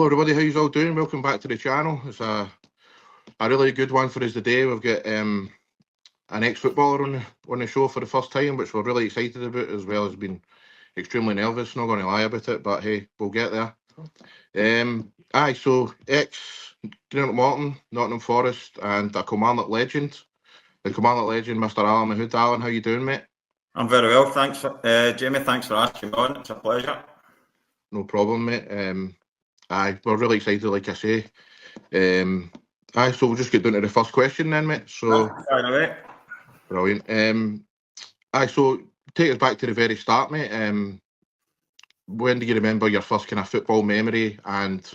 everybody, how you all doing? Welcome back to the channel. It's a really good one for us today. We've got an ex-footballer on the show for the first time, which we're really excited about, as well as being extremely nervous, not going to lie about it, but hey, we'll get there. So ex-Greenock Morton, Nottingham Forest, and a Kilmarnock legend. The Kilmarnock legend, Mr. Alan Mahood. Alan, how you doing, mate? I'm very well, thanks, Jamie. Thanks for asking me on. It's a pleasure. No problem, mate. We're really excited, like I say. So we'll just get down to the first question then, mate. So, away. Brilliant. So take us back to the very start, mate. When do you remember your first kind of football memory, and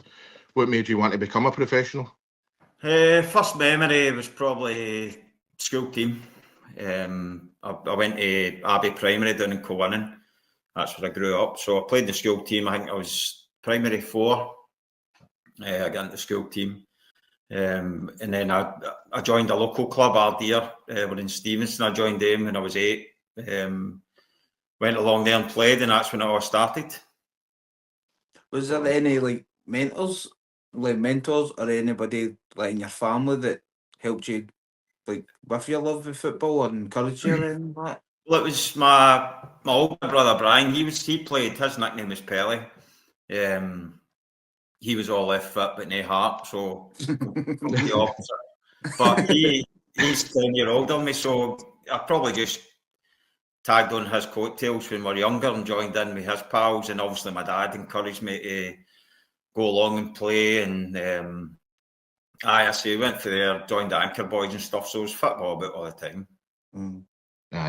what made you want to become a professional? First memory was probably school team. I went to Abbey Primary down in Kilmarnock. That's where I grew up. So I played the school team. I think I was primary 4. I got into the school team. And then I joined a local club, Ardea. We're in Stevenson. I joined them when I was 8. Went along there and played, and that's when it all started. Was there any mentors or anybody in your family that helped you with your love of football or encouraged you in that? Well, it was my older brother Brian. He played. His nickname was Pelly. He was all left foot but no heart, so the opposite. But he's 10 years older than me, so I probably just tagged on his coattails when we were younger and joined in with his pals. And obviously my dad encouraged me to go along and play. And we went for there, joined the Anchor Boys and stuff. So it was football about all the time.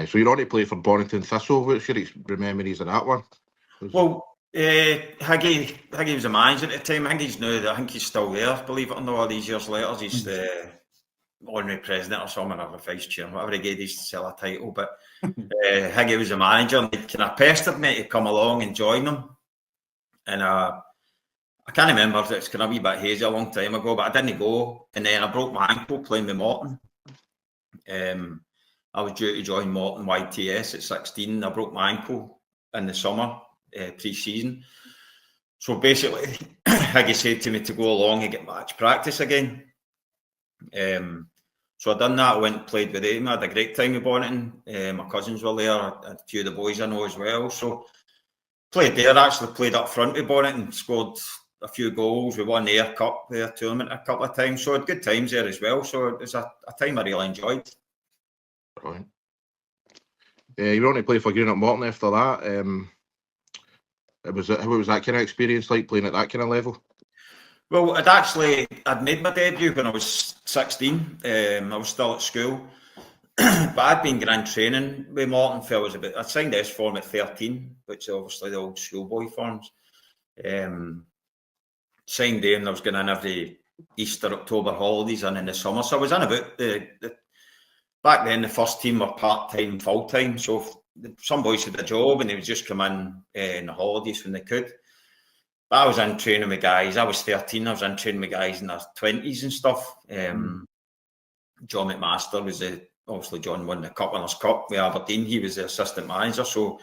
So you're already played for Bonington Thistle. What's your memories of that one? Well, Higgy was a manager at the time. I think he's still there, believe it or not, all these years later. He's the honorary president or something, or the vice chairman, whatever he gave to sell a title. But Higgy was a manager, and he kind of pestered me to come along and join them. And I can't remember, it's kind of a wee bit hazy a long time ago, but I didn't go. And then I broke my ankle playing with Morton. I was due to join Morton YTS at 16. I broke my ankle in the summer, pre-season. So basically, Higgy said to me to go along and get match practice again. So I done that. I went and played with him. I had a great time with Bonington. My cousins were there. I had a few of the boys I know as well. So played there. Actually played up front with Bonington. Scored a few goals. We won the Air Cup tournament a couple of times. So I had good times there as well. So it was a time I really enjoyed. Right. You went on to play for Greenock Morton after that. What was that kind of experience like, playing at that kind of level? Well, I'd made my debut when I was 16. I was still at school. But I'd been grand training with Morton for I signed S form at 13, which is obviously the old schoolboy forms. Signed there, and I was going in every Easter, October holidays and in the summer. So I was in about back then the first team were part-time, full-time. So some boys had a job and they would just come in the holidays when they could. But I was in training with guys. I was 13. I was in training with guys in their 20s and stuff. John McMaster was obviously John won the Cup Winners' Cup with Aberdeen. He was the assistant manager, so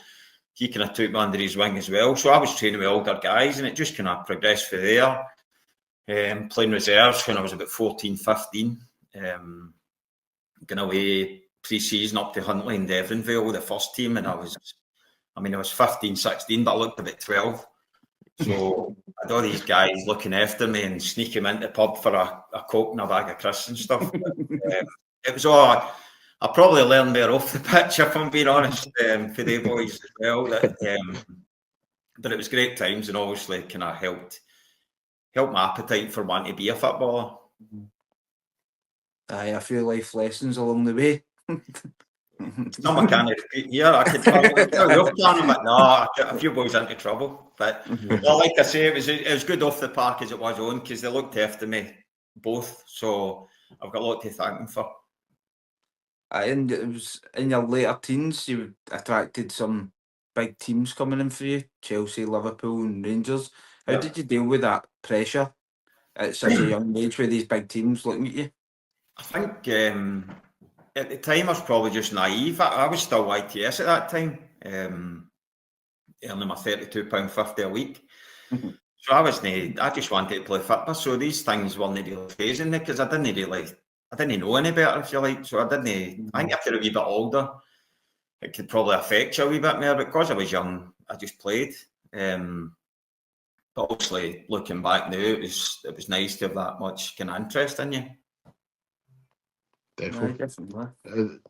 he kind of took me under his wing as well. So I was training with older guys, and it just kind of progressed from there. Playing reserves when I was about 14, 15. Going away pre-season up to Huntly and Devonville, the first team, and I was 15, 16, but I looked about 12. So I had all these guys looking after me and sneaking into the pub for a Coke and a bag of crisps and stuff. It was all, I probably learned there off the pitch, if I'm being honest, for the boys as well. But it was great times, and obviously kind of helped my appetite for wanting to be a footballer. A few life lessons along the way. Some I can't repeat here. I could tell but no, a few boys into trouble. But well, like I say, it was good off the park as it was on, because they looked after me both. So I've got a lot to thank them for. And it was in your later teens, you attracted some big teams coming in for you, Chelsea, Liverpool and Rangers. How did you deal with that pressure at such a young age with these big teams looking at you? I think at the time I was probably just naive. I was still YTS at that time, earning my £32.50 a week. So I just wanted to play football. So these things weren't really phasing me because I didn't know any better, if you like. So I think if you're a wee bit older, it could probably affect you a wee bit more. But because I was young, I just played. But obviously, looking back now, it was nice to have that much kind of interest in you. Definitely.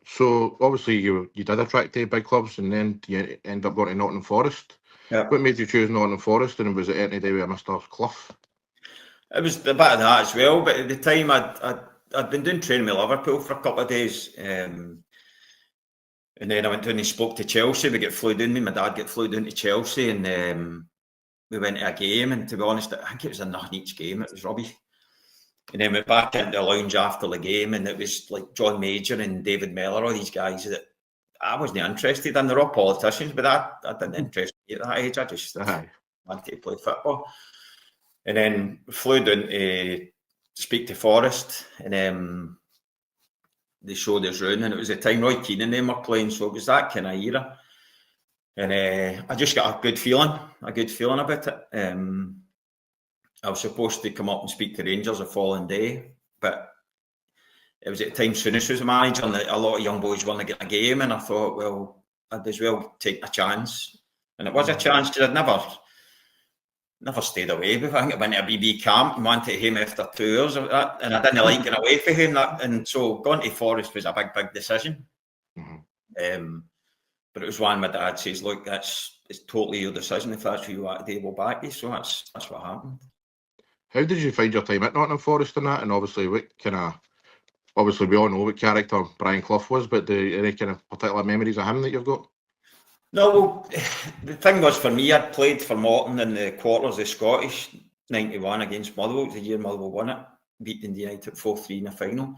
So obviously you did attract to big clubs, and then you end up going to Nottingham Forest. Yeah. What made you choose Nottingham Forest, and was it anything to do with Mr. Clough? It was a bit of that as well. But at the time, I'd been doing training with Liverpool for a couple of days, and then I went down and spoke to Chelsea. We got flew down. My dad got flew down to Chelsea, and we went to a game. And to be honest, I think it was a nothing each game. It was rubbish. And then went back into the lounge after the game, and it was like John Major and David Mellor, all these guys that I wasn't interested in. They're all politicians, but I didn't interest me at that age. I just wanted to play football. And then flew down to speak to Forest, and they showed us round, and it was the time Roy Keane and them were playing, so it was that kind of era. And I just got a good feeling about it. I was supposed to come up and speak to Rangers the following day, but it was at the time Souness was a manager, and a lot of young boys weren't getting a game, and I thought, well, I'd as well take a chance. And it was a chance because I'd never stayed away before. I think I went to a BB camp and wanted him after 2 hours of that, and I didn't like getting away from him. And so going to Forest was a big decision. Mm-hmm. But it was one my dad says, look, it's totally your decision. If that's who you want to do, we'll back you. So that's what happened. How did you find your time at Nottingham Forest and that? And obviously, obviously we all know what character Brian Clough was, but any kind of particular memories of him that you've got? No, well, the thing was for me, I'd played for Morton in the quarters of Scottish 91 against Motherwell. It was the year Motherwell won it, beat Dundee United 4-3 in the final.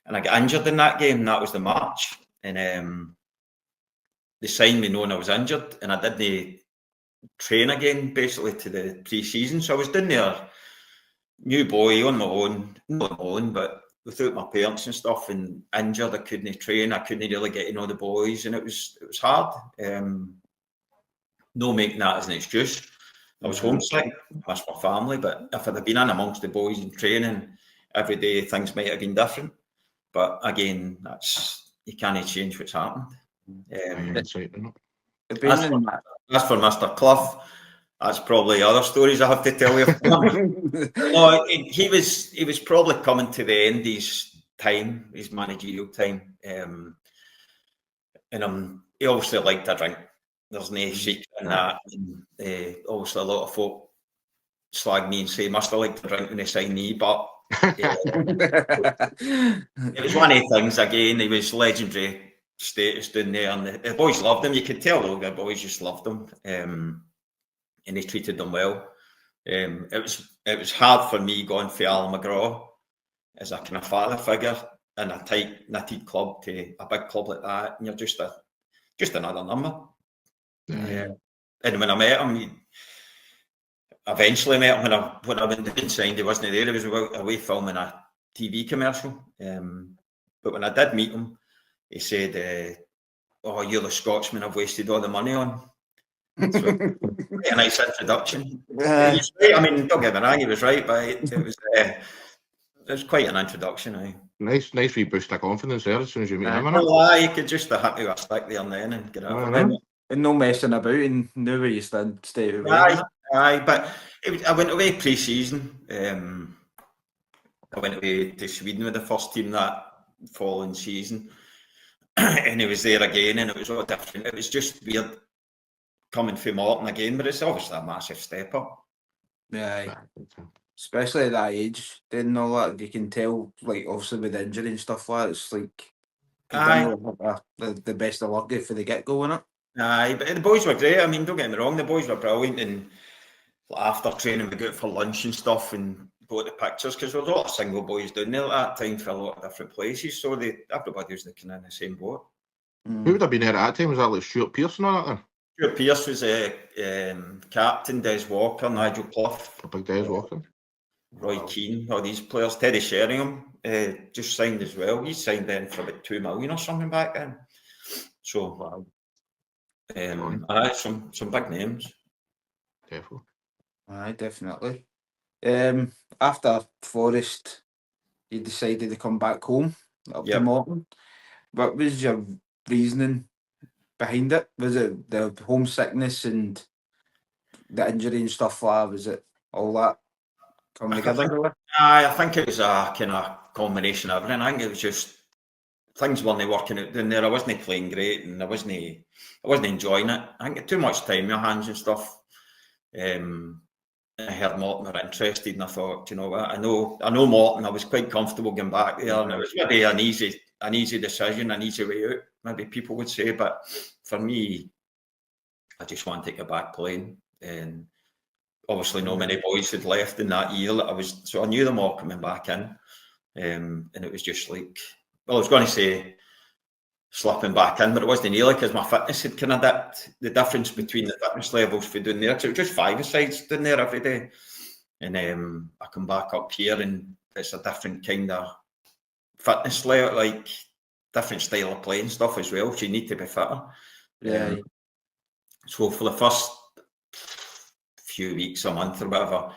And I got injured in that game, and that was the March. And they signed me knowing I was injured, and I didn't train again basically to the pre-season. So I was down there, new boy on my own, not on my own, but without my parents and stuff, and injured. I couldn't train. I couldn't really get to know the boys, and it was hard. No making that as an excuse. I was homesick. I missed my family, but if I'd have been in amongst the boys in training every day, things might have been different. But again, you can't change what's happened. As for Mr. Clough, that's probably other stories I have to tell you. No, he was probably coming to the end of his managerial time, and he obviously liked a drink. There's no secret in that. And, obviously, a lot of folk slag me and say, must have liked a drink when they signed me, but it was one of the things. Again, he was legendary status down there, and the boys loved him. You could tell the boys just loved him, and he treated them well. It was hard for me going for Alan McGraw as a kind of father figure in a tight knitted club to a big club like that, and you're just another number. And when I met him, eventually met him when I went and signed. He wasn't there. He was away filming a TV commercial. But when I did meet him, he said, "Oh, you're the Scotsman I've wasted all the money on." So, a nice introduction. He's right. I mean, don't get me wrong, he was right, but it was quite an introduction. Nice wee boost of confidence there as soon as you meet him. Well, you could just have hit me with a stick there and then and get out. And no messing about, and knew where you stand, stay away. Aye, but I went away pre-season. I went away to Sweden with the first team that following season, and he was there again, and it was all different. It was just weird coming from Morton again, but it's obviously a massive step up. Yeah, especially at that age, then all that you can tell, like obviously with injury and stuff like that, it's like the best of luck for the get-go, innit? Aye, but the boys were great. I mean, don't get me wrong, the boys were brilliant, and after training we go out for lunch and stuff and go to pictures, because there was a lot of single boys down there at that time for a lot of different places, so everybody was kind of in the same boat. Who would have been there at that time? Was that like Stuart Pearce and all that then? Stuart Pearce was captain, Des Walker, Nigel Clough. Big Des Walker. Roy Keane, all these players. Teddy Sheringham just signed as well. He signed then for about 2 million or something back then. So, some big names. Definitely. Aye, definitely. After Forest, you decided to come back home up to Yep. Morton. What was your reasoning behind it? Was it the homesickness and the injury and stuff like that? Was it all that coming I together? think, Really? I think it was a kind of combination of everything. I think it was just things weren't working out down there. I wasn't playing great, and I wasn't enjoying it. I think too much time in your hands and stuff. I heard Morton were interested, and I thought, you know what, I know Morton. I was quite comfortable going back there, and it was maybe an easy decision, an easy way out. Maybe people would say, but for me, I just wanted to get back playing. And obviously, no many boys had left in that year. So I knew them all coming back in, and it was just like, well, I was going to say slipping back in, but it wasn't nearly because my fitness had kind of dipped. The difference between the fitness levels for doing there, because it was just 5-a-sides down there every day, and I come back up here and it's a different kind of fitness level, like different style of playing stuff as well. So you need to be fitter. Yeah. So for the first few weeks, a month or whatever,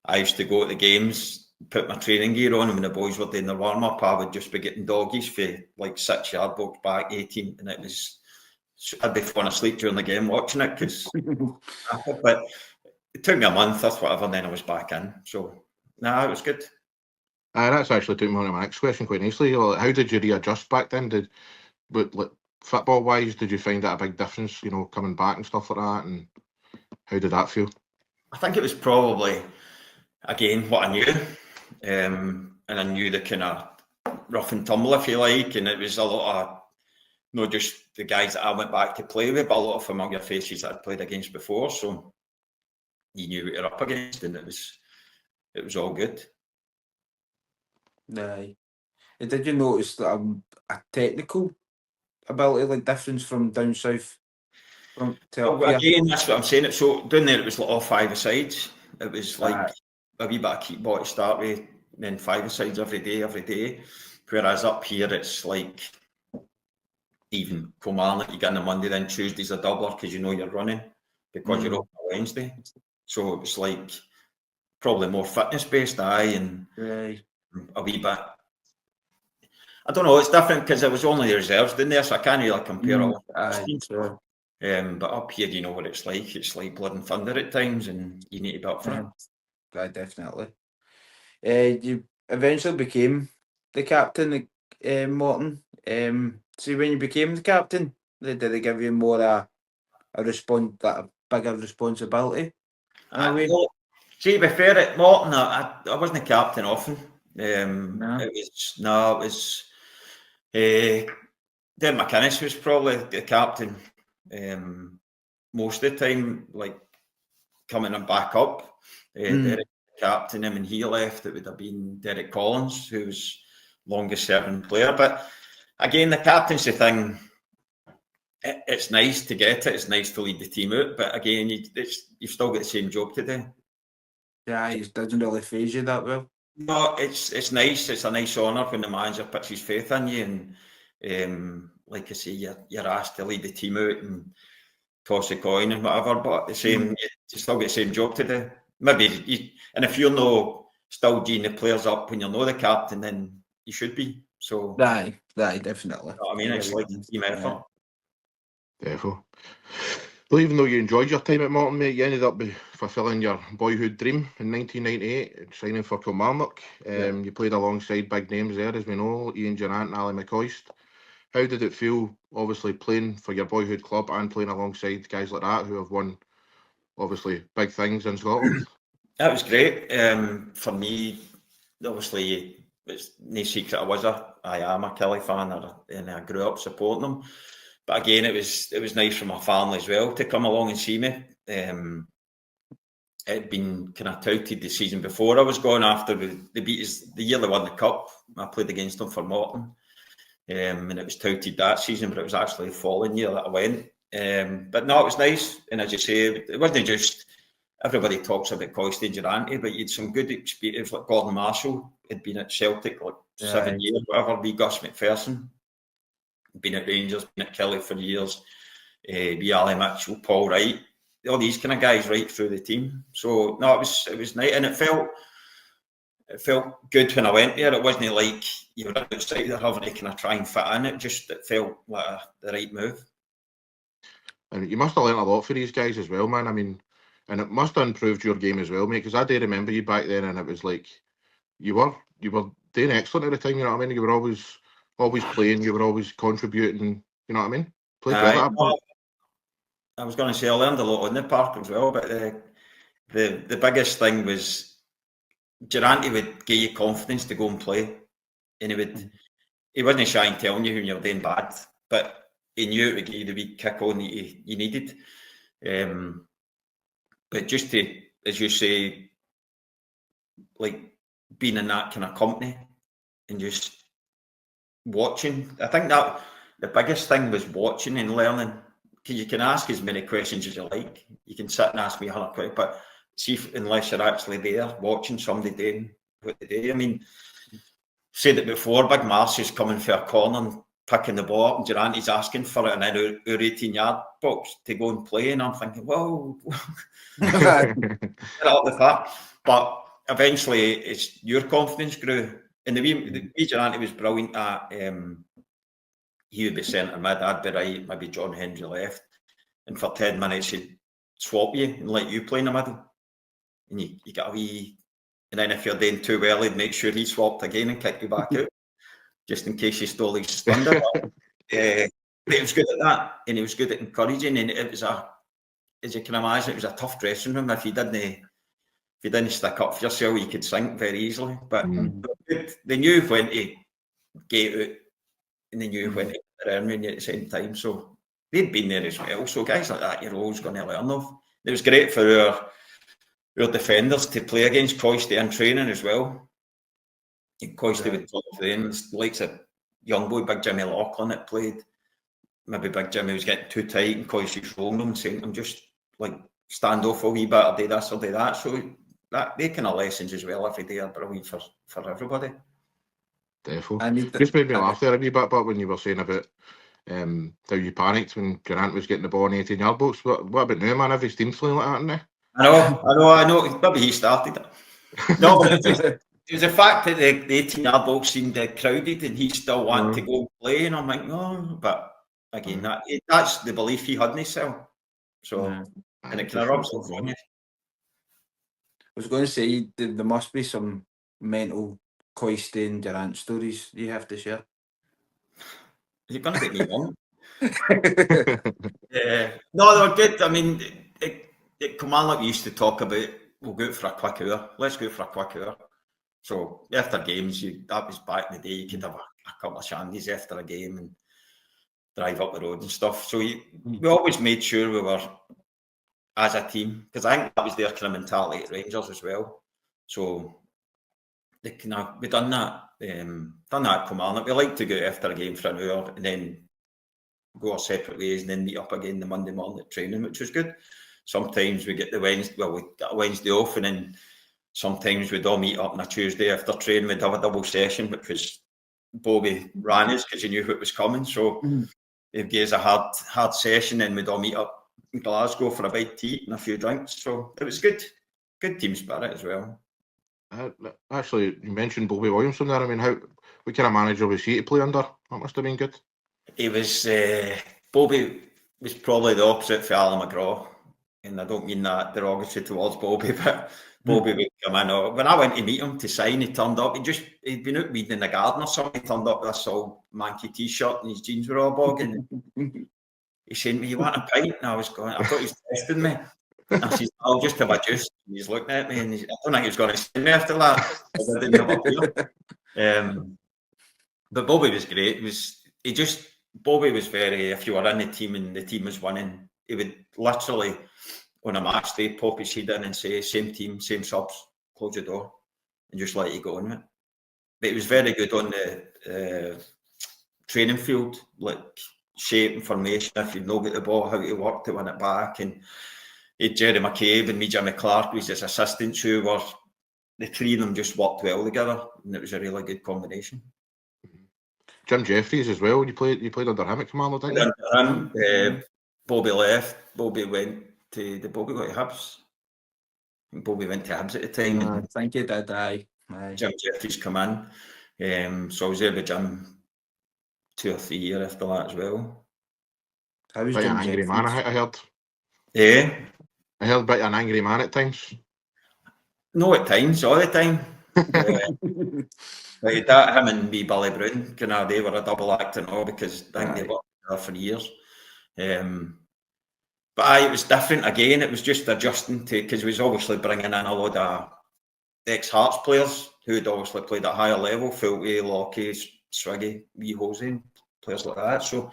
I used to go to the games, put my training gear on, and when the boys were doing their warm up, I would just be getting doggies for like 6-yard box back, 18, and I'd be falling asleep during the game watching it but it took me a month or whatever, and then I was back in. So it was good. That's actually took me on to my next question quite nicely. How did you readjust back then? Like, football wise, did you find that a big difference? You know, coming back and stuff like that, and how did that feel? I think it was probably again what I knew, and I knew the kind of rough and tumble, if you like, and it was a lot of not just the guys that I went back to play with, but a lot of familiar faces that I'd played against before. So you knew what you're up against, and it was all good. Aye. Did you notice that a technical ability like difference from down south to up here? Again, that's what I'm saying. So down there, it was like all 5-a-sides. It was like a wee bit of keep ball to start with, and then 5-a-sides every day. Whereas up here, it's like even Kilmarnock, you get on a Monday, then Tuesday's a doubler because you know you're running because you're up on a Wednesday. So it was like probably more fitness based, and a wee bit. I don't know, it's different because it was only the reserves down there, so I can't really compare but up here, you know what it's like. It's like blood and thunder at times, and you need to be up for it. Definitely. You eventually became the captain of Morton. See, when you became the captain, did they give you more a bigger responsibility? Well, see, to be fair, at Morton, I wasn't the captain often. It was Dan McInnes was probably the captain most of the time, like coming and back up. Derek captain him, and he left. It would have been Derek Collins, who was longest serving player. But again, the captaincy thing, it's nice to get it. It's nice to lead the team out. But again, you've still got the same job to do. Yeah, it doesn't really phase you that well. No, it's nice. It's a nice honour when the manager puts his faith in you, and like I say, you're asked to lead the team out and toss a coin and whatever. But the same, you still get the same job to do. Maybe, and if you're not still geeing the players up when you're not the captain, then you should be. So, definitely. You know what I mean, it's like a team effort. Definitely. Well, even though you enjoyed your time at Morton, mate, you ended up fulfilling your boyhood dream in 1998, signing for Kilmarnock. You played alongside big names there, as we know, Ian Durrant and Ali McCoist. How did it feel, obviously, playing for your boyhood club and playing alongside guys like that who have won, obviously, big things in Scotland? That was great. For me, obviously, it's no secret I am a Killie fan, and I grew up supporting them. But again, it was nice for my family as well to come along and see me. It had been kind of touted the season before I was going after they beat us the year they won the cup. I played against them for Morton, and it was touted that season, but it was actually the following year that I went. But no, it was nice, and as you say, it wasn't just everybody talks about Coisty and Durante, but you had some good experience. Like Gordon Marshall had been at Celtic like 7 years, whatever. Be Gus McPherson. Been at Rangers, been at Killie for years. Be Ali Mitchell, Paul Wright. all these kind of guys right through the team. So no, it was nice, and it felt good when I went there. It wasn't like you were outside there having to kind of try and fit in. It felt like the right move. And you must have learned a lot for these guys as well, man. I mean, and it must have improved your game as well, mate. Because I do remember you back then, and it was like you were doing excellent at the time. You know what I mean? You were always playing. You were always contributing. You know what I mean? Played well at that point. I was going to say I learned a lot in the park as well, but the biggest thing was Durante would give you confidence to go and play, and he wasn't shy in telling you when you're doing bad, but he knew it would give you the wee kick on that you needed. But just to, as you say, like being in that kind of company and just watching, I think that the biggest thing was watching and learning. Because you can ask as many questions as you like. You can sit and ask me 100 questions, but see if, unless you're actually there watching somebody doing what they do. I mean, said it before, Big Marcy's coming for a corner and picking the ball up, and Durante's asking for it in our 18-yard box to go and play, and I'm thinking, whoa, get it up the park. But eventually, it's your confidence grew, and the wee Durante was brilliant at. He would be centre mid, I'd be right, maybe John Hendry left. And for 10 minutes, he'd swap you and let you play in the middle. And you get a wee... And then if you're doing too well, he'd make sure he swapped again and kicked you back out, just in case you stole his thunder. But he was good at that, and he was good at encouraging. And it was as you can imagine, it was a tough dressing room. If you didn't stick up for yourself, you could sink very easily. But they knew when to get out, and they knew when to earn you at the same time. So they'd been there as well. So guys like that, you're always going to learn of. It was great for our defenders to play against Coisty in training as well. And Coisty would talk to them, likes a young boy, Big Jimmy Loughlin, that played. Maybe Big Jimmy was getting too tight, and Coisty's rolling him and saying to him, just like stand off a wee bit or do this or do that. So that they kind of lessons as well every day are brilliant for everybody. Definitely. Just made me laugh there a wee bit, but when you were saying about how you panicked when Durant was getting the ball in the 18-yard box. What about now, man? Every team's playing like that, isn't they? I know. Maybe he started it. No, but it was the fact that the 18-yard box seemed crowded and he still wanted to go and play, and I'm like, no. But again, that's the belief he had in himself. So, and it kind of rubs off on you. I was going to say, there must be some mental Coisty and Durant stories you have to share. Is it going to get me wrong? No, they were good. I mean, at Kilmarnock, we used to talk about, we'll go out for a quick hour. Let's go out for a quick hour. So after games, that was back in the day, you could have a couple of shandies after a game and drive up the road and stuff. So we always made sure we were, as a team, because I think that was their kind of mentality at Rangers as well. So we done that at Kilmarnock. We like to go after a game for an hour and then go our separate ways and then meet up again the Monday morning at training, which was good. Sometimes we get we got a Wednesday off, and then sometimes we'd all meet up on a Tuesday after training. We'd have a double session, which was Bobby ran us because he knew what was coming. So he gave us a hard session, and we'd all meet up in Glasgow for a bite to eat and a few drinks. So it was good team spirit as well. Actually, you mentioned Bobby Williamson there. I mean, what kind of manager was he to play under? That must have been good. He was Bobby was probably the opposite for Alan McGraw, and I don't mean that derogatory towards Bobby, but Bobby would come in. When I went to meet him to sign, he turned up. He'd been out weeding in the garden or something. He turned up with this all manky t-shirt and his jeans were all bogging. He said to me, "You want a pint?" And I was going, I thought he was testing me. And I said, "I'll just have a juice." And he's looking at me, and I don't think he was going to send me after that. I didn't have a beer. But Bobby was great. Bobby was very, if you were in the team and the team was winning, he would literally, on a match day, pop his head in and say, "Same team, same subs, close the door," and just let you go on it. But he was very good on the training field, like shape and formation, if you'd not get the ball, how to work to win it back. And he had Jerry McCabe and me, Jimmy Clark, was his assistants, who were, the three of them just worked well together, and it was a really good combination. Jim Jeffries as well. You played under him at Kilmarnock, didn't you? Under him, Bobby left. Bobby went did Bobby go to Hibs? I think Bobby went to Hibs at the time. I And think he did, aye. Jim Jeffries come in. So I was there with Jim 2 or 3 years after that as well. How was Bit of Jim an angry man, Jeffries? I heard. Yeah. I heard a bit of an angry man at times. No, at times, all the time. But that, him and me, Billy Brown, they were a double act and all, because I think they worked there for years. But aye, it was different again. It was just adjusting to, because we was obviously bringing in a lot of ex-Hearts players who had obviously played at a higher level, Fulty, Lockie, Swiggy, Wee Hosey, players like that. So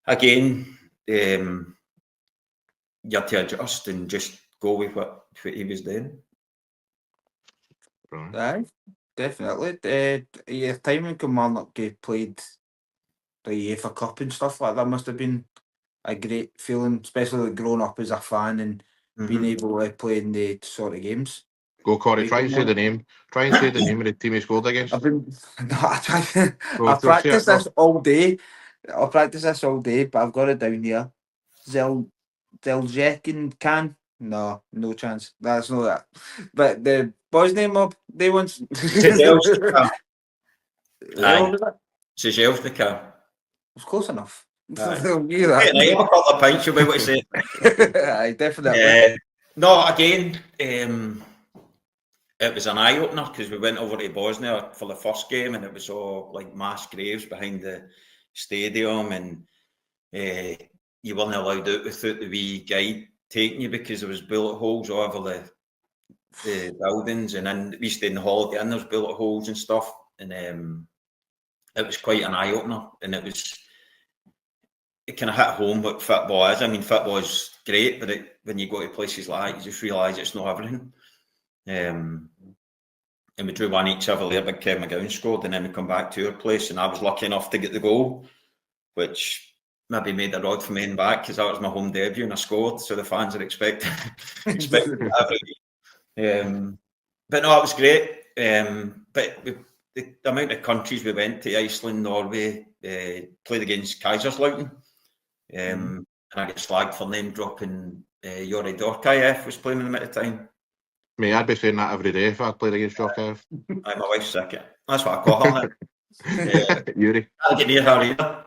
again, you had to adjust and just go with what he was doing. Right. Aye, definitely. Your time in Kilmarnock, you played the UEFA Cup and stuff like that. Must have been a great feeling, especially growing up as a fan and being able to play in the sort of games. Go, Corey, try and say the name. Try and say the name of the team he scored against. I practice this all day. I'll practice this all day, but I've got it down here. Zeljekin can? No chance. That's not that. But the boy's name up, they once. Zeljekin. Aye. It was close enough. Aye. You that. I have a couple of pints, you'll be able to say it. Aye, definitely. No, again, it was an eye-opener, because we went over to Bosnia for the first game, and it was all like mass graves behind the stadium, and you weren't allowed out without the wee guide taking you, because there was bullet holes all over the buildings, and then we stayed in the Holiday Inn, there was bullet holes and stuff, and it was quite an eye-opener, and it kind of hit home what football is. I mean, football is great, but when you go to places like that, you just realise it's not everything. And we drew 1 each every year, but Kevin McGowan scored, and then we come back to our place, and I was lucky enough to get the goal, which maybe made it odd for me in back, because that was my home debut and I scored, so the fans are expecting every week. But no, it was great. But the amount of countries we went to, Iceland, Norway, played against Kaiserslautern, and I get slagged for name dropping. Yori Dorkaev was playing with them at the time. Mate, I'd be saying that every day if I played against Dorkaev. My wife's sick. That's what I call her now. Yuri. I'll get near her either.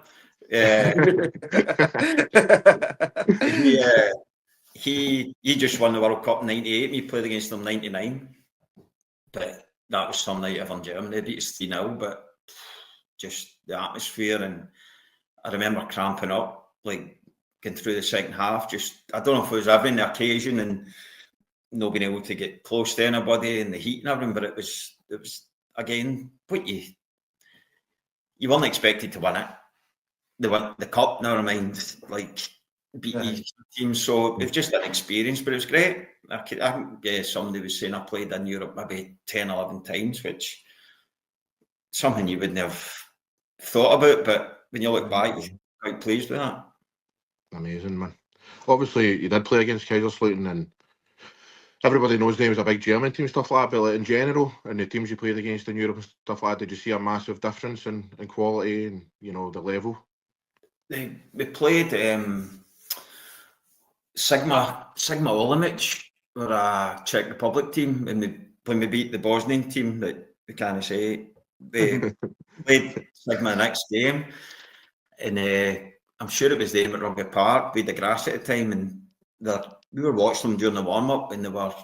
He just won the World Cup in '98. He played against them '99, but that was some night over in Germany. They beat us 3-0, but just the atmosphere, and I remember cramping up, like going through the second half. Just, I don't know if it was having the occasion and not being able to get close to anybody and the heat and everything, but it was again what you weren't expected to win it. They won the cup, never mind, like beat these teams. So it was just an experience, but it was great. I think somebody was saying I played in Europe maybe 10, 11 times, which something you wouldn't have thought about, but when you look back, you're quite pleased with that. Amazing, man. Obviously, you did play against Kaiserslautern, and everybody knows they was a big German team, stuff like that, but like in general, and the teams you played against in Europe and stuff like that, did you see a massive difference in quality and, you know, the level? We played Sigma Olomouc, were a Czech Republic team, and when we beat the Bosnian team that we can't say, they played Sigma the next game, and I'm sure it was them at Rugby Park. We had the grass at the time, and we were watching them during the warm-up, and they were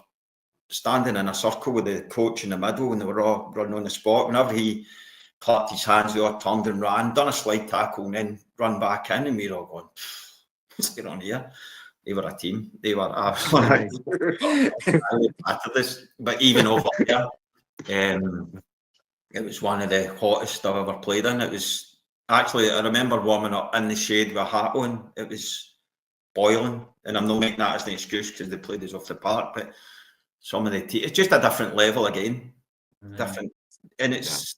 standing in a circle with the coach in the middle, and they were all running on the spot. Whenever he clapped his hands, they all turned and ran, done a slide tackle, and then run back in, and we were all going, what's going on here? They were a team. They were absolutely this. But even over there, it was one of the hottest I've ever played in. It was actually, I remember warming up in the shade with a hat on. It was boiling, and I'm not making that as an excuse because they played us off the park, but some of the it's just a different level again. Different, and it's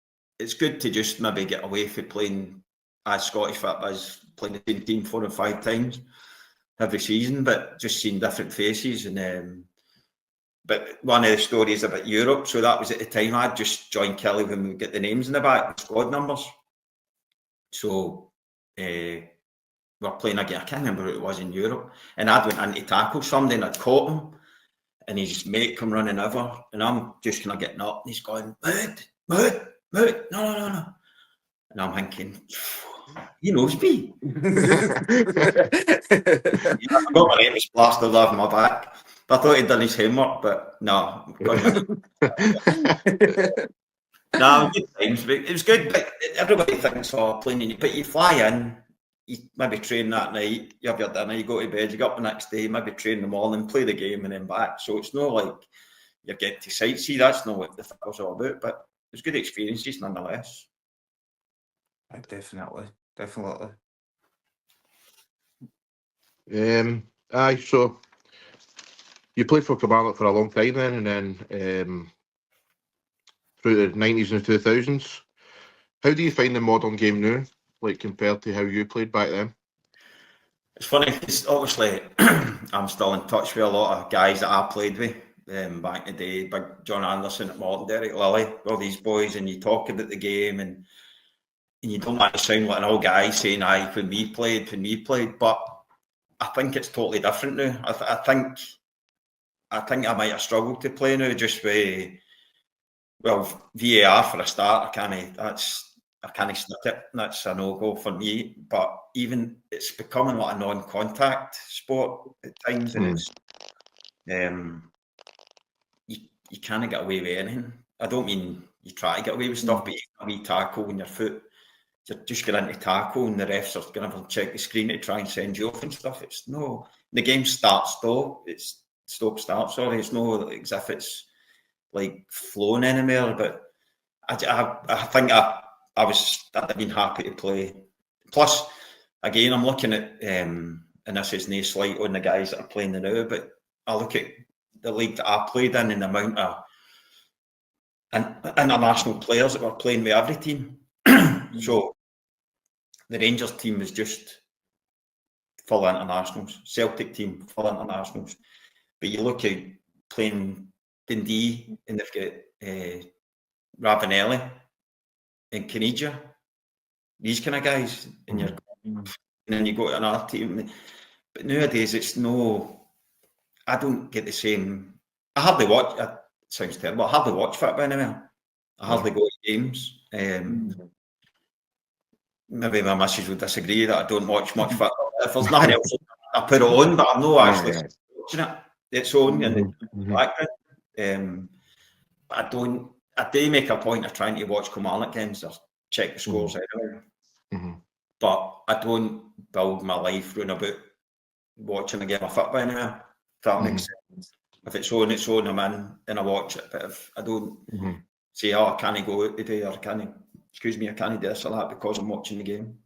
good to just maybe get away from playing as Scottish football as playing the same team 4 or 5 times every season, but just seeing different faces. And but one of the stories about Europe, so that was at the time I'd just joined Killie when we get the names in the back, the squad numbers. So we we were playing again. I can't remember who it was in Europe, and I'd went in to tackle somebody, and I'd caught him, and his mate come running over, and I'm just kind of getting up, and he's going, Mahood, no. And I'm thinking, he knows me. I forgot my name was plastered off my back. I thought he'd done his homework, but no. No, good times. It was good, but everybody thinks, playing, but you fly in, you maybe train that night, you have your dinner, you go to bed, you get up the next day, maybe train in the morning, play the game, and then back. So it's not like you're getting to sightsee. That's not what the football's all about, but it was good experiences nonetheless. Definitely. Aye, so you played for Kilmarnock for a long time then, and then through the 90s and the 2000s. How do you find the modern game now, like compared to how you played back then? It's funny because obviously I'm still in touch with a lot of guys that I played with back in the day, Big John Anderson at Morton, Derek Lilly, all these boys, and you talk about the game and you don't want to sound like an old guy saying, aye, when we played, but I think it's totally different now. I think I might have struggled to play now just with, well, VAR for a start, I can't stick it. That's a no-go for me. But even it's becoming like a non-contact sport at times, and it's you can't get away with anything. I don't mean you try to get away with stuff, but you can wee tackle when your foot, you're just going into tackle, and the refs are going to check the screen to try and send you off and stuff. It's no, the game stop. It's stop-start. Sorry, it's no as if it's like flowing anywhere. But I think I'd have been happy to play. Plus, again, I'm looking at, and this is no slight on the guys that are playing now, but I look at the league that I played in and the amount of international players that were playing with every team. So the Rangers team was just full internationals. Celtic team, full internationals. But you look at playing Dundee, and they've got Ravanelli and Caniggia, these kind of guys, and then you go to another team. But nowadays, it's no. I don't get the same. I hardly watch. It sounds terrible. I hardly watch football anymore. I hardly go to games. Maybe my missus would disagree that I don't watch much football. If there's nothing else, I put it on, but I'm not actually watching it. It's on in the background. But I do make a point of trying to watch Kilmarnock games or check the scores anyway. But I don't build my life around about watching a game of football anymore. If that makes sense. If it's on, I'm in and I watch it. But if I don't say, I can't go out today, or I can't do this or that because I'm watching the game.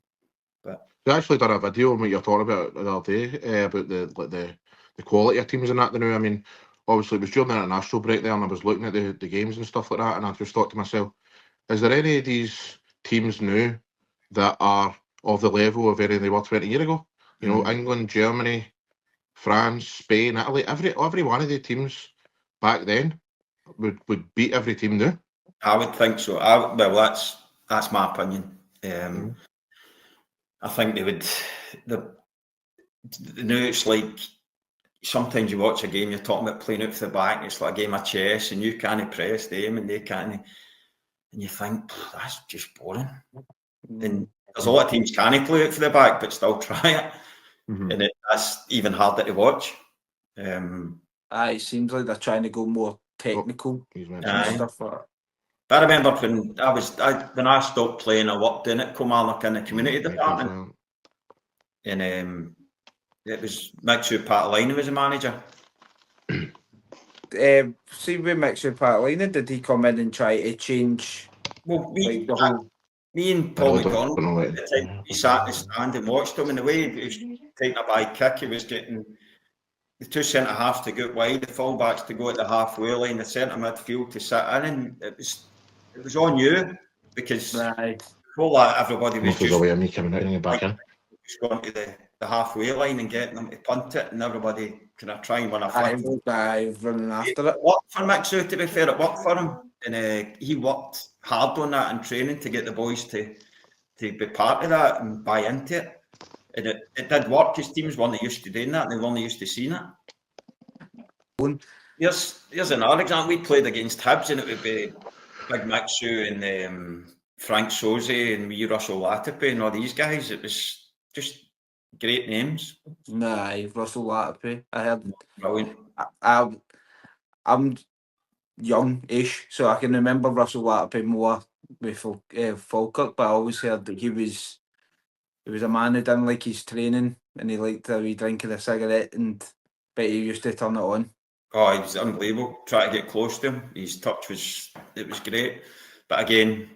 But I actually done a video on what you're talking about the other day about the quality of teams and that now. I mean, obviously it was during the international break there, and I was looking at the games and stuff like that, and I just thought to myself, is there any of these teams now that are of the level of any they were 20 years ago? You know, England, Germany, France, Spain, Italy, every one of the teams back then would beat every team now. I would think so. That's my opinion. I think they would. Now it's like sometimes you watch a game, you're talking about playing out for the back, it's like a game of chess, and you can't press them and they can't, and you think that's just boring. And there's a lot of teams can't play out for the back, but still try it, and that's even harder to watch. It seems like they're trying to go more technical and stuff like that. But I remember when I stopped playing, I worked in at Kilmarnock in the community department, and it was Mixu Patalina was the manager. See, with Mixu Patalina, did he come in and try to change? Well, me and Paul McDonald at the time, we sat in the stand and watched him, and the way he was taking a by kick, he was getting the two centre halves to go wide, the full backs to go at the halfway line, the centre midfield to sit in, and it was on you because before that everybody was just going to the halfway line and getting them to punt it, and everybody kind of trying when I running after it. It worked for Mixu, to be fair, it worked for him, and he worked hard on that in training to get the boys to be part of that and buy into it. And it did work because teams weren't used to doing that and they weren't used to seeing it. Here's another example. We played against Hibs and it would be Big Mixu and Frank Soze and wee Russell Latipi and all these guys. It was just great names. Nah, Russell Latipi. I heard. Brilliant. I'm young-ish, so I can remember Russell Latipi more with Falkirk, but I always heard that he was a man who didn't like his training and he liked a wee drink of a cigarette, but he used to turn it on. Oh, he was unbelievable. Try to get close to him. His touch was great. But again,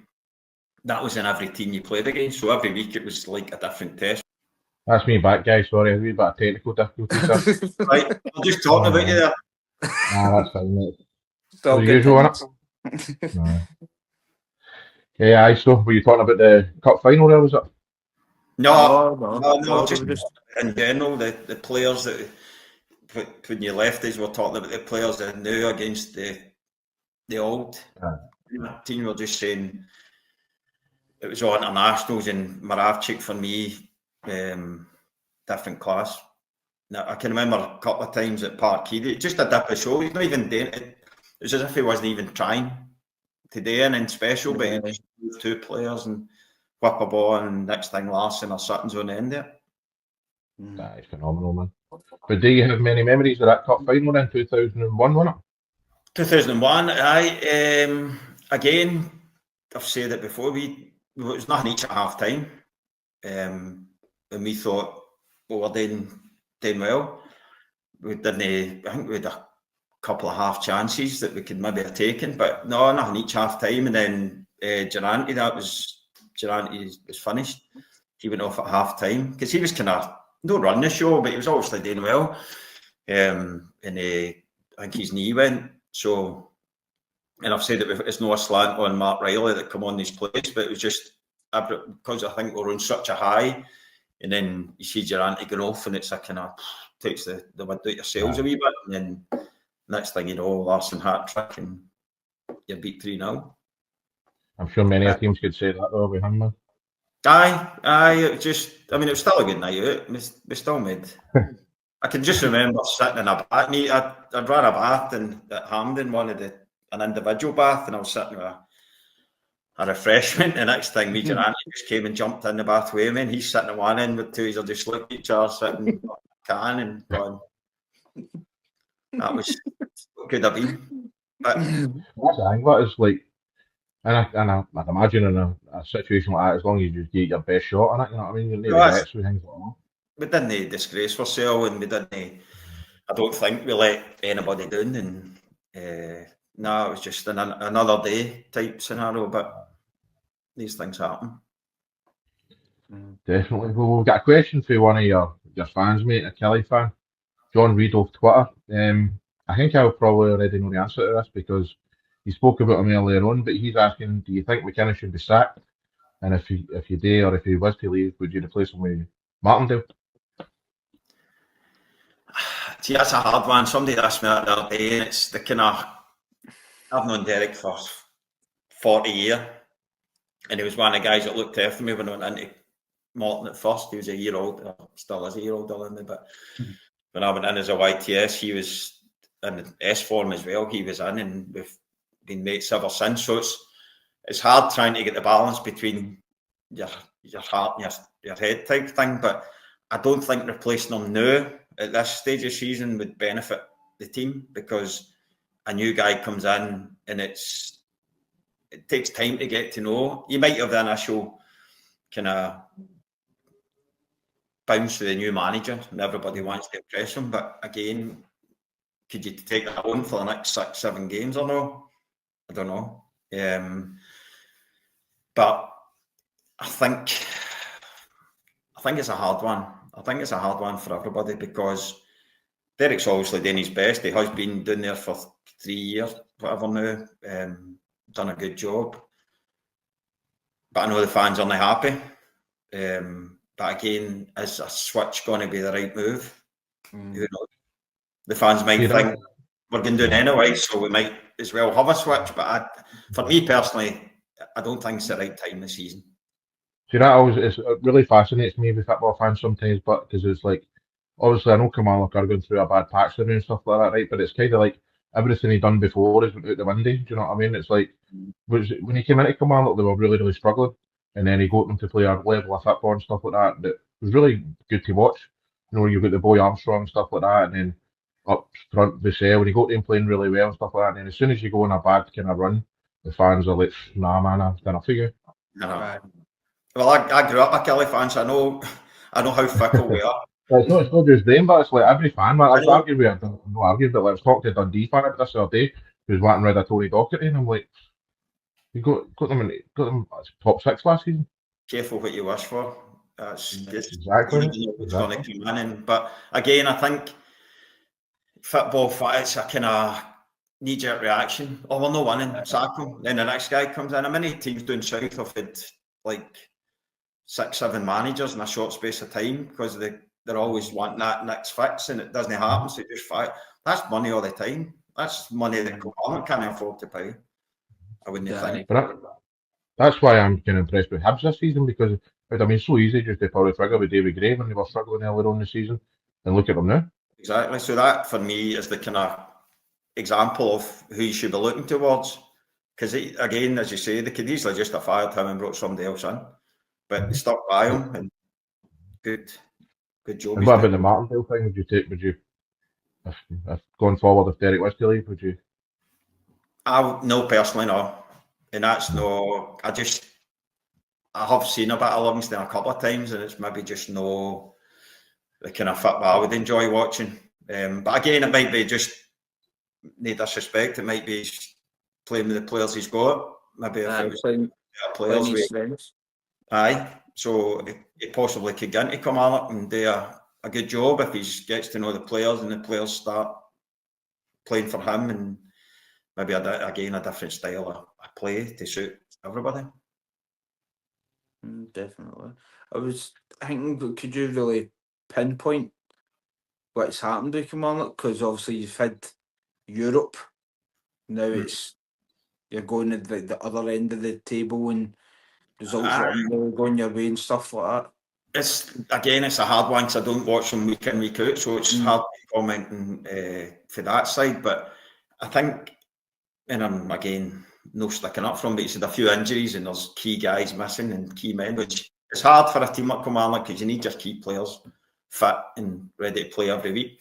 that was in every team you played against. So every week it was like a different test. That's me back, guys. Sorry, a wee bit of technical difficulties. Right, I'm just talking about you there. Nah, that's fine, mate. Still The good usual, times. No. Yeah, aye, so were you talking about the cup final there, was it? No, just in general, the players that, when you left us, we're talking about the players that knew against the old team. We're just saying it was all internationals and Moravchik for me, different class. Now, I can remember a couple of times at Parkhead, just a dip of show. He's not even doing it. It was as if he wasn't even trying today and in special, but he just moved 2 players and whip a ball, and next thing Larson or Sutton's on the end there. That is phenomenal, man. But do you have many memories of that cup final in 2001, wasn't it? 2001, again, I've said it before, it was nothing each at half time. And we thought, well, we're doing well. We didn't, I think we had a couple of half chances that we could maybe have taken, but no, nothing each half time. And then Durante was finished. He went off at half time because he was kind of not running the show, but he was obviously doing well. And I think his knee went. So, and I've said that it's no slant on Mark Riley that come on these plays, but it was just because I think we're on such a high, and then you see Durante going off, and it's a kind of takes the wind out your sails a wee bit, and then next thing you know, Larson hat trick, and you beat 3-0. I'm sure many teams could say that though with him, man. Aye, it was still a good night out. We still made. I can just remember sitting in a bath. I'd ran a bath at Hampden, an individual bath, and I was sitting with a refreshment. The next thing, me and Andy just came and jumped in the bath with me, and he's sitting at one end with 2 are just looking at each other, sitting in a can and going. That was what could have been. But that's the thing. What is like, and I'd imagine in a situation like that, as long as you just get your best shot on it, you know what I mean. You need bets with things like that. We didn't disgrace ourselves, and we didn't. I don't think we let anybody down. And no, it was just another day type scenario. But these things happen. Definitely. Well, we've got a question for one of your fans, mate, a Killie fan, John Reid off Twitter. I think I'll probably already know the answer to this because he spoke about him earlier on, but he's asking, do you think McKinnon should be sacked? And if you do, or if he was to leave, would you replace him with Martindale? See, that's a hard one. Somebody asked me that the other day, and it's the kind of, I've known Derek for 40 years, and he was one of the guys that looked after me when I went into Morton at first. He was a year old, still is a year older than me, but when I went in as a YTS, he was in S form as well. He was in, and we've been mates ever since. So it's hard trying to get the balance between your heart and your head type thing, but I don't think replacing him now at this stage of season would benefit the team because a new guy comes in and it takes time to get to know. You might have the initial kind of bounce to the new manager and everybody wants to impress him, but again, could you take that on for the next 6-7 games or no? I don't know. But I think it's a hard one. I think it's a hard one for everybody because Derek's obviously doing his best. He has been doing there for 3 years, whatever now. Done a good job. But I know the fans aren't happy. But again, is a switch going to be the right move? Who knows? The fans might think we're going to do it anyway, so we might as well have a switch. But for me personally, I don't think it's the right time this season. See, that always it really fascinates me with football fans sometimes, but because it's like, obviously I know Kilmarnock are going through a bad patch there and stuff like that, right? But it's kind of like everything he done before is out the window. Do you know what I mean? It's like when he came into Kilmarnock, they were really struggling, and then he got them to play a level of football and stuff like that. That was really good to watch. You know, you've got the boy Armstrong and stuff like that, and then up front Bissell, when he got them playing really well and stuff like that. And then as soon as you go on a bad kind of run, the fans are like, nah, man, I've done enough for you. Right. Well, I grew up a Killie fan, so I know how fickle we are. It's not just them, but it's like every fan, man. I was know. arguing with, no arguing, but let's talk to Dundee fan about this the other day, who's wanting rid of Tony Docherty, and I'm like, you got them top 6 last season. Careful what you wish for. That's just Exactly. you know what's going to come in. But again, I think football, it's a kind of knee-jerk reaction. Oh, we're not winning, sack him. Then the next guy comes in. How many teams down south have had like 6, 7 managers in a short space of time because they're always wanting that next fix and it doesn't happen. So just fight. That's money all the time. That's money that Kilmarnock can't afford to pay. I wouldn't think. But that's why I'm kind of impressed with Hibs this season, because it would have been so easy just to pull the trigger with David Gray when they were struggling earlier on the season, and look at them now. Exactly. So that for me is the kind of example of who you should be looking towards. Because again, as you say, they could easily just have fired him and brought somebody else in, but they stuck by him. And good job. And what about the Martindale thing? Would you, if going forward, if Derek was to leave, would you? No, personally, no. And that's no. I have seen a bit of Livingston a couple of times, and it's maybe just no the kind of football I would enjoy watching. But again, it might be just no disrespect. It might be playing with the players he's got. Maybe if it was players with, aye. So he possibly could get into Kilmarnock and do a good job if he gets to know the players and the players start playing for him, and maybe again a different style of play to suit everybody. Definitely. I was thinking, could you really pinpoint what's happened with Kilmarnock? Because obviously you've had Europe, now it's you're going at the other end of the table and results aren't really going your way and stuff like that. It's a hard one because I don't watch them week in, week out, so it's hard to comment for that side. But I think, and I'm again no sticking up from, but he's had a few injuries and there's key guys missing and key men, which is hard for a team like Kilmarnock because you need just key players fit and ready to play every week.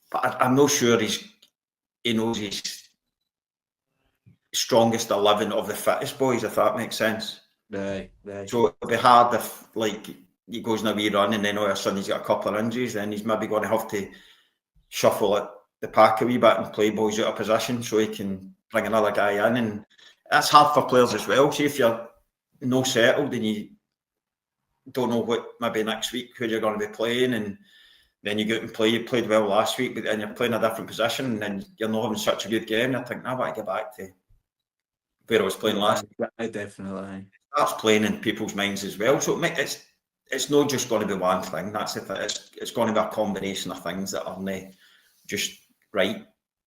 But I'm not sure he knows his strongest 11 of the fittest boys, if that makes sense. Right. So it'll be hard if he goes in a wee run and then all of a sudden he's got a couple of injuries, then he's maybe going to have to shuffle the pack a wee bit and play boys out of position so he can bring another guy in, and that's hard for players as well. See, if you're no settled and you don't know what maybe next week who you're going to be playing, and then you go out and play. You played well last week, but then you're playing a different position, and then you're not having such a good game. I think I want to get back to where I was playing last. Definitely. That's playing in people's minds as well. So it's not just going to be one thing. That's the thing. It's going to be a combination of things that are not just right.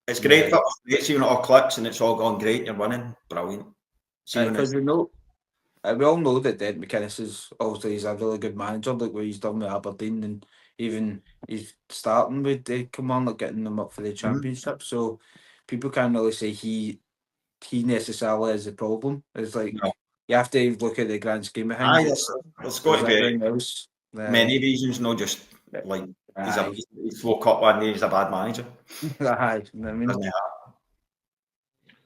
It's great. It's even it all clicks and it's all gone great and you're winning. Brilliant. Because we all know that Derek McInnes is obviously he's a really good manager, like what he's done with Aberdeen, and even he's starting with the Kilmarnock, getting them up for the championship. So people can't really say he necessarily is the problem. It's like you have to look at the grand scheme of things. There's got to be many reasons, not just like he's woke up one day, he's a bad manager. I mean,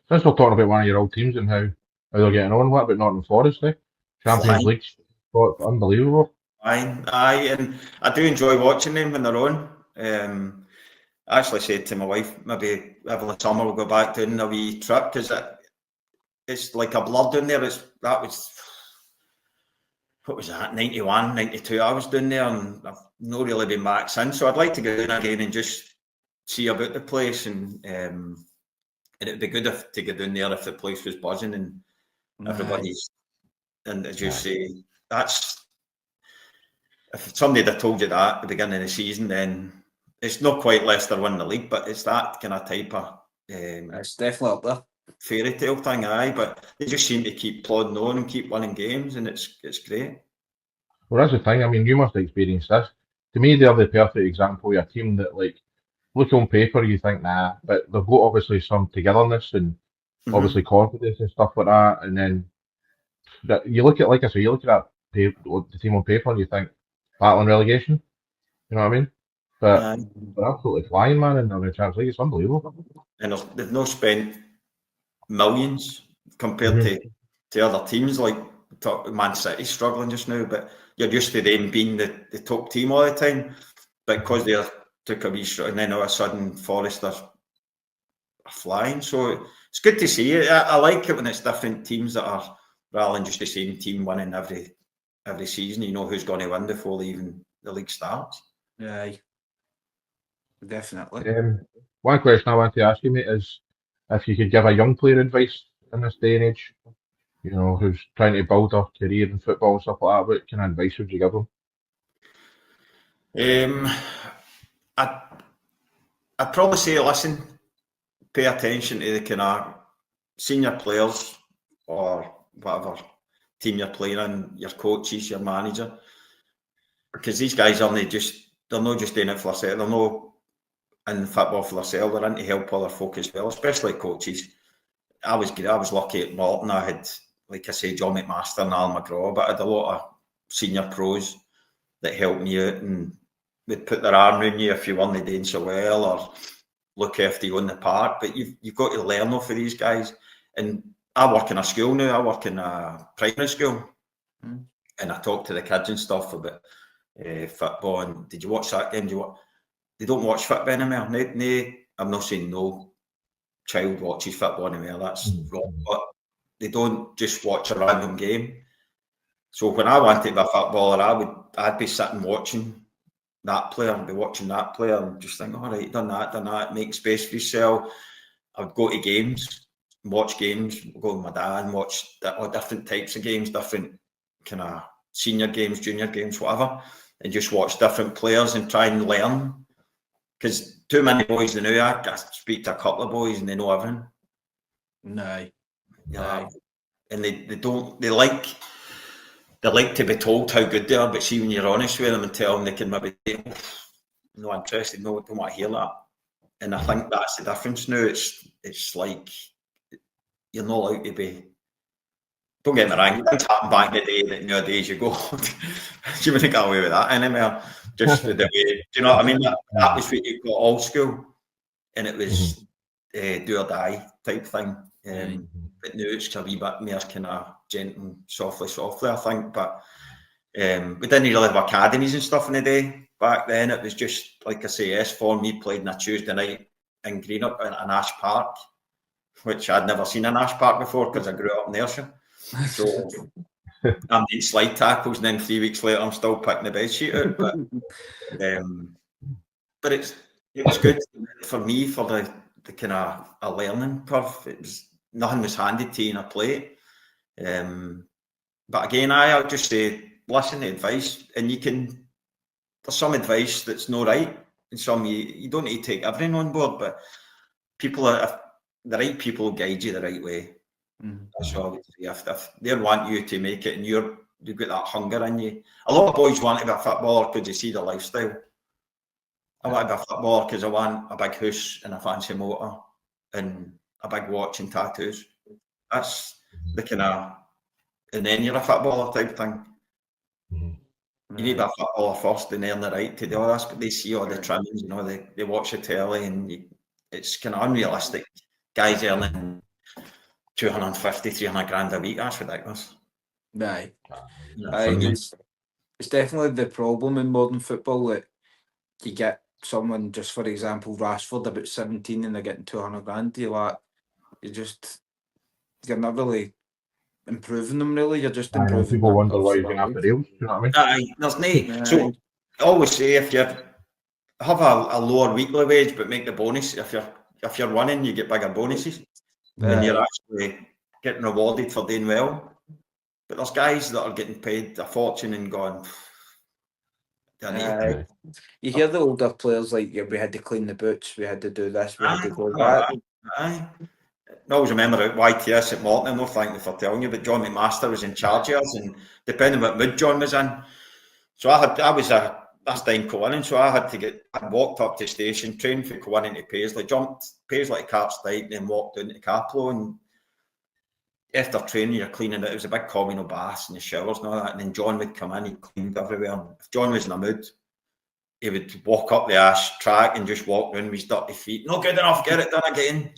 since we're talking about one of your old teams and how they're getting on, what about Nottingham Forest? Champions League, unbelievable. Aye, and I do enjoy watching them when they're on. I actually said to my wife, maybe every summer we'll go back doing a wee trip because it's like a blood down there. What was that, 91, 92 I was down there, and I've not really been back since. So I'd like to go down again and just see about the place, and it'd be good to go down there if the place was buzzing and everybody's, and as you say, that's, if somebody had told you that at the beginning of the season, then it's not quite Leicester winning the league, but it's that kind of type of... it's definitely up there. fairy tale thing, aye, but they just seem to keep plodding on and keep winning games, and it's great. Well, that's the thing. I mean, you must experience this. To me, they're the perfect example of a team that, like, look on paper, you think, nah, but they've got obviously some togetherness and obviously confidence and stuff like that. And then that you look at, like I say, you look at the team on paper and you think, battling relegation. You know what I mean? But they're absolutely flying, man, in the Champions League. It's unbelievable. And they've not spent millions compared to other teams like Man City struggling just now, but you're used to them being the top team all the time. But because they took a wee shot, and then all of a sudden Forest are flying. So it's good to see it. I like it when it's different teams that are rather than just the same team winning every season. You know who's going to win before even the league starts. Yeah, definitely. One question I want to ask you, mate, is if you could give a young player advice in this day and age, you know, who's trying to build a career in football and stuff like that, what kind of advice would you give them? I'd probably say, listen, pay attention to the kind of senior players or whatever team you're playing in, your coaches, your manager, because these guys they're not just doing it for themselves, they're not in football for themselves, they're in to help other folk as well, especially coaches. I was lucky at Morton. I had, like I say, John McMaster and Alan McGraw, but I had a lot of senior pros that helped me out and would put their arm around you if you weren't doing so well or look after you on the park. But you've got to learn off of these guys. And I work in a school now. I work in a primary school, and I talk to the kids and stuff about football. And did you watch that game? They don't watch football anymore. I'm not saying no child watches football anymore. That's wrong. But they don't just watch a random game. So when I wanted to be a footballer, I'd be sitting watching that player and be watching that player and just think, all right, done that, make space for yourself. I'd go to games, watch games, go with my dad and watch all different types of games, different kind of senior games, junior games, whatever, and just watch different players and try and learn. Because too many boys now, I speak to a couple of boys and they know everything. No. And they like to be told how good they are, but see when you're honest with them and tell them, they can maybe say, no interested, no, don't want to hear that. And I think that's the difference now. It's like you're not allowed to be. Don't get me wrong, things happened back in the day that nowadays you go, you wouldn't get away with that anymore. Just the way, do you know what I mean? That was what you got old school, and it was do or die type thing. But now it's a wee bit more kind of gentle, softly, I think. But we didn't really have academies and stuff in the day. Back then, it was just, like I say, S4 me played on a Tuesday night in Greenock in Ash Park, which I'd never seen in Ash Park before because I grew up in Ayrshire. So I'm doing slide tackles, and then 3 weeks later, I'm still picking the bed sheet out. But it was good for me for the kind of a learning curve. Nothing was handed to you in a plate. But again, I'll just say, listen to advice, and there's some advice that's not right, and some you don't need to take everything on board, but the right people guide you the right way. That's all I would say. If they want you to make it and you've got that hunger in you. A lot of boys want to be a footballer because they see the lifestyle. I want to be a footballer because I want a big house and a fancy motor and a big watch and tattoos. That's the kind of, and then you're a footballer type thing. You need to be a footballer first and earn the right to do all this, but they see all the trimmings, you know, they watch the telly, and it's kind of unrealistic. Guys earning 250, 300 grand a week, that's ridiculous. Aye. It's definitely the problem in modern football that you get someone, just for example, Rashford, about 17 and they're getting 200 grand. You're not really improving them, really. You're just improving them. People wonder why you're going after deals. You know what I mean? There's no. So I always say, if you have a lower weekly wage but make the bonus, if you're winning, you get bigger bonuses, and you're actually getting rewarded for doing well. But there's guys that are getting paid a fortune and going. You hear the older players like, we had to clean the boots, we had to do this, we had to do that. I always remember at YTS at Morton, I'm not thanking you for telling you, but John McMaster was in charge of us, and depending what mood John was in. So I was that's down Kilmarnock, so I walked up to the station, trained for Kilmarnock to Paisley, jumped Paisley to Carpside, and then walked down to Caplo, and after training, you're cleaning it. It was a big communal bath and the showers and all that, and then John would come in, he cleaned everywhere. And if John was in a mood, he would walk up the ash track and just walk around with his dirty feet. Not good enough, get it done again.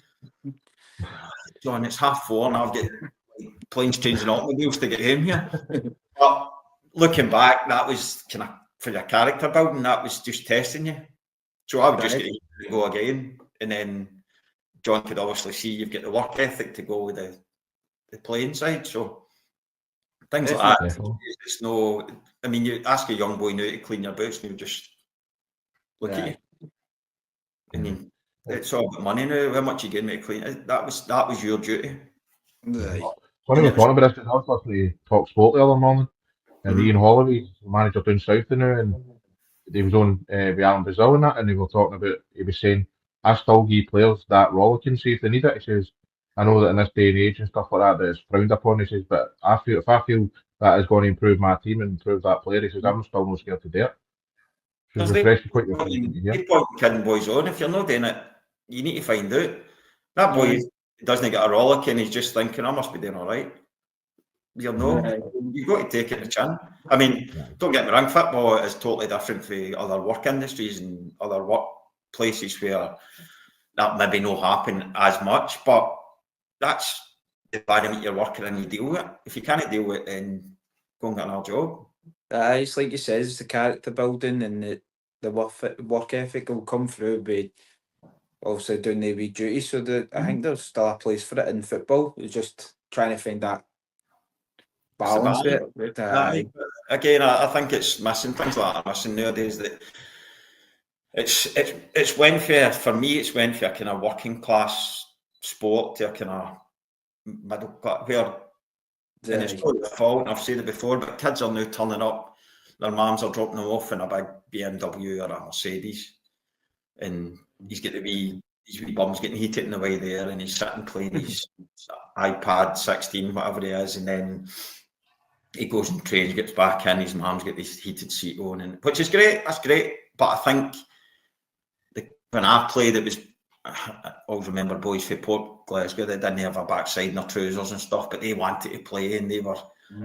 John, it's 4:30 and I've got planes, trains and automobiles to get home here. But looking back, that was kind of for your character building, that was just testing you. So I would just get to go again. And then John could obviously see you've got the work ethic to go with the playing side. So things like that. It's no, I mean, you ask a young boy now to clean your boots and he'll just look at you. I mean, it's all about money now. How much you getting to clean it? That was your duty. Funny we're talking about this, because I was listening to Talk Sport the other morning, and Ian Holloway, the manager down south now, and he was on with Alan Brazil and that, and they were talking about, he was saying, I still give players that rollicking, see if they need it. He says, I know that in this day and age and stuff like that it's frowned upon. He says, but if I feel that is going to improve my team and improve that player, he says, I'm still not scared to do it. Because they point kidding boys on. If you're not doing it, you need to find out. That boy doesn't get a rollick and he's just thinking, I must be doing all right. You're not. You've got to take it in the chin. I mean, don't get me wrong, football is totally different from other work industries and other work places where that maybe not happen as much, but that's the environment you're working in, you deal with it. If you can't deal with it, then go and get another job. It's like you says, the character building and the work ethic will come through by obviously doing the wee duties. So I think there's still a place for it in football. It's just trying to find that balance with it. Again, I think it's missing things like that. Missing nowadays. That it's went for me. It's went for a kind of working class sport to a kind of middle class where. And it's not their fault, and I've said it before, but kids are now turning up, their mums are dropping them off in a big BMW or a Mercedes, and he's got his wee bum's getting heated in the way there, and he's sitting playing his iPad 16, whatever he is, and then he goes and trains, gets back in, his mum's got this heated seat on, and which is great, that's great, but I think when I played, it was, I always remember boys from Port Glasgow that didn't have a backside in their trousers and stuff, but they wanted to play and they would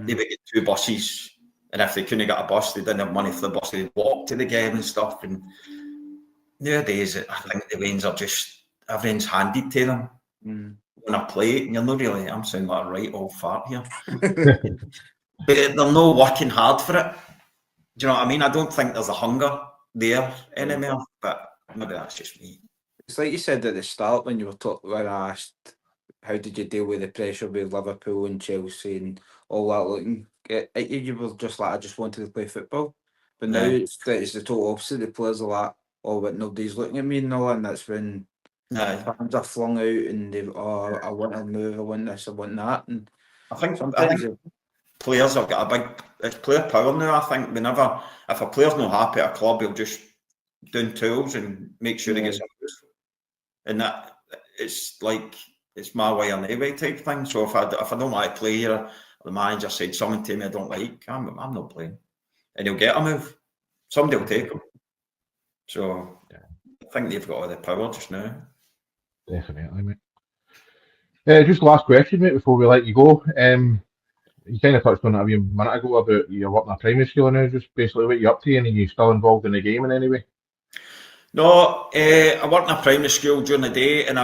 get 2 buses, and if they couldn't get a bus, they didn't have money for the bus, they'd walk to the game and stuff. And nowadays, I think the wains are just, everything's handed to them. When I play it, and you're not really, I'm sounding like a right old fart here, but they're not working hard for it. Do you know what I mean? I don't think there's a hunger there anymore, but maybe that's just me. It's like you said at the start when when I asked how did you deal with the pressure with Liverpool and Chelsea and all that, looking at you were just like, I just wanted to play football. But now it's the total opposite. The players are like, oh, but nobody's looking at me and all that, and that's when fans are flung out and they I want to move, I want this, I want that. And I think players have got it's player power now. I think if a player's not happy at a club, he'll just down tools and make sure he gets a move. And that it's like it's my way or no way type thing. So if I don't like to play here, the manager said something to me I don't like, I'm not playing, and he'll get a move. Somebody will take him. So I think they've got all the power just now. Definitely, mate. Just last question, mate, before we let you go. You kind of touched on it a minute ago about you're working at primary school now. Just basically what you're up to, and are you still involved in the game in any way? No, I work in a primary school during the day, and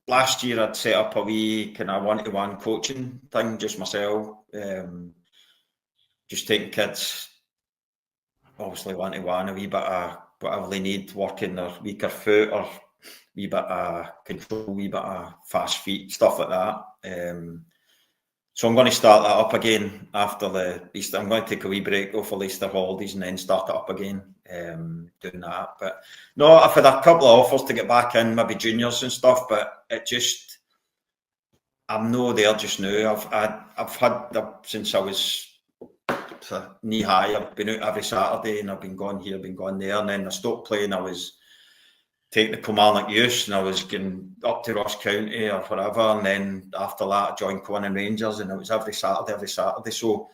last year I'd set up a wee kind of one-to-one coaching thing, just myself, just taking kids, obviously one-to-one, a wee bit of whatever they need, working their weaker foot or wee bit of control, wee bit of fast feet, stuff like that. So I'm going to start that up again after the Easter. I'm going to take a wee break over the Easter holidays and then start it up again, doing that. But no, I've had a couple of offers to get back in, maybe juniors and stuff, but I'm no there just now. I've had since I was knee high. I've been out every Saturday and I've been going here, been going there, and then I stopped playing. I was take the Kilmarnock youth, and I was going up to Ross County or whatever, and then after that I joined Killie and Rangers, and it was every Saturday. So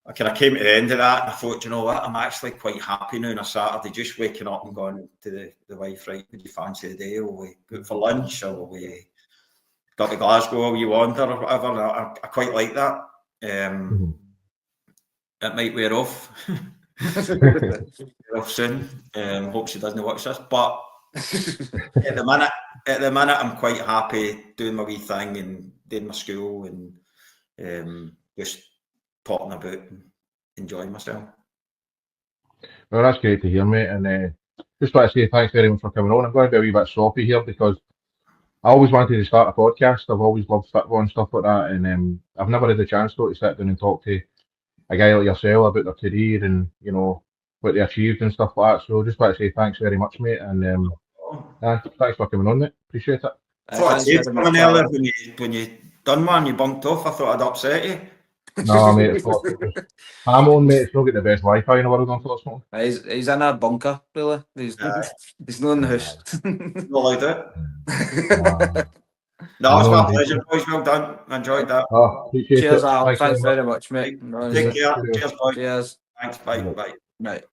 I kind of came to the end of that, and I thought, you know what, I'm actually quite happy now on a Saturday, just waking up and going to the wife, right, would you fancy the day? Will we go for lunch, or will we got to Glasgow, will you wander, or whatever? I quite like that. It might wear off. Off soon. Hope she doesn't watch this, but at the minute I'm quite happy doing my wee thing and doing my school and just potting about and enjoying myself. Well, that's great to hear, mate. And just want to say thanks very much for coming on. I'm going to be a wee bit sloppy here because I always wanted to start a podcast. I've always loved football and stuff like that, and I've never had the chance to sit down and talk to a guy like yourself about their career and, you know, what they achieved and stuff like that. So just want to say thanks very much, mate, and thanks for coming on, mate. Appreciate it. I thought I'd said something earlier when you done one, you bunked off. I thought I'd upset you. No, mate, I'm on, mate. It's not got the best Wi-Fi in the world, unfortunately. He's in a bunker, really. He's not in the house. Not like that. No, it's my pleasure, boys. Well done. I enjoyed that. Appreciate Cheers, it. Al. Thanks very much, mate. Take care. Cheers, boys. Cheers. Thanks. Bye. Bye. Right.